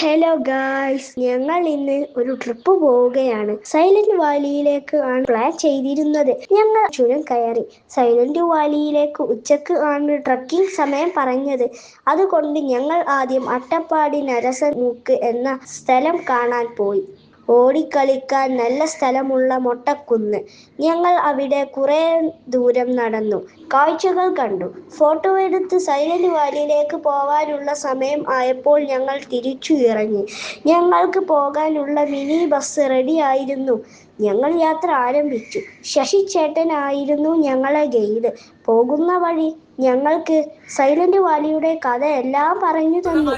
Hello guys, ഞങ്ങൾ ഇന്ന് ഒരു ട്രിപ്പ് പോവുകയാണ്. സൈലന്റ് വാലിയിലേക്ക് ആണ് പ്ലാൻ ചെയ്തിരുന്നത്. ഞങ്ങൾ ചുരം കയറി. സൈലന്റ് വാലിയിലേക്ക് ഉച്ചക്ക് ആണ് ട്രക്കിംഗ് സമയം പറഞ്ഞത്. അതുകൊണ്ട് ഞങ്ങൾ ആദ്യം അട്ടപ്പാടി നരസമുക്ക് എന്ന സ്ഥലം കാണാൻ പോയി. ഓടിക്കളിക്കാൻ നല്ല സ്ഥലമുള്ള മൊട്ടക്കുന്ന്. ഞങ്ങൾ അവിടെ കുറെ ദൂരം നടന്നു, കാഴ്ചകൾ കണ്ടു, ഫോട്ടോ എടുത്ത് സൈലന്റ് വാലിയിലേക്ക് പോകാനുള്ള സമയം ആയപ്പോൾ ഞങ്ങൾ തിരിച്ചു ഇറങ്ങി. ഞങ്ങൾക്ക് പോകാനുള്ള മിനി ബസ് റെഡി ആയിരുന്നു. ഞങ്ങൾ യാത്ര ആരംഭിച്ചു. ശശി ചേട്ടനായിരുന്നു ഞങ്ങളെ ഗൈഡ്. പോകുന്ന വഴി ഞങ്ങൾക്ക് സൈലന്റ് വാലിയുടെ കഥ എല്ലാം പറഞ്ഞു തന്നു.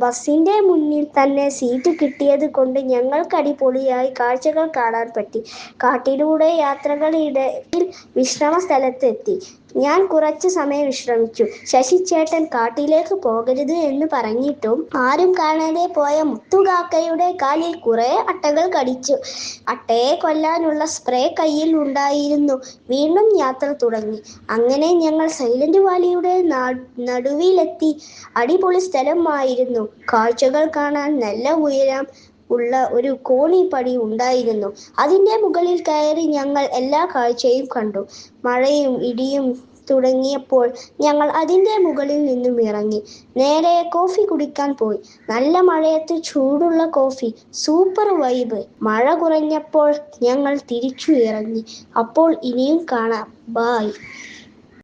ബസിന്റെ മുന്നിൽ തന്നെ സീറ്റ് കിട്ടിയത് കൊണ്ട് ഞങ്ങൾക്ക് അടിപൊളിയായി കാഴ്ചകൾ കാണാൻ പറ്റി. കാട്ടിലൂടെ യാത്രകളിടയിൽ വിശ്രമ സ്ഥലത്തെത്തി. ഞാൻ കുറച്ചു സമയം വിശ്രമിച്ചു. ശശി ചേട്ടൻ കാട്ടിലേക്ക് പോകരുത് എന്ന് പറഞ്ഞിട്ടും ആരും കാണാതെ പോയ മുത്തുകാക്കയുടെ കാലിൽ കുറെ അട്ടകൾ കടിച്ചു. അട്ടയെ കൊല്ലാനുള്ള സ്പ്രേ കയ്യിൽ ഉണ്ടായിരുന്നു. വീണ്ടും യാത്ര തുടങ്ങി. അങ്ങനെ ഞങ്ങൾ സൈലന്റ് വാലിയുടെ നടുവിലെത്തി. അടിപൊളി സ്ഥലമായിരുന്നു. കാഴ്ചകൾ കാണാൻ നല്ല ഉയരം ഉള്ള ഒരു കോണിപ്പടി ഉണ്ടായിരുന്നു. അതിന്റെ മുകളിൽ കയറി ഞങ്ങൾ എല്ലാ കാഴ്ചയും കണ്ടു. മഴയും ഇടിയും തുടങ്ങിയപ്പോൾ ഞങ്ങൾ അതിന്റെ മുകളിൽ നിന്നും ഇറങ്ങി നേരെ കോഫി കുടിക്കാൻ പോയി. നല്ല മഴയത്ത് ചൂടുള്ള കോഫി, സൂപ്പർ വൈബ്. മഴ കുറഞ്ഞപ്പോൾ ഞങ്ങൾ തിരിച്ചു ഇറങ്ങി. അപ്പോൾ ഇനിയും കാണാം. ബൈ.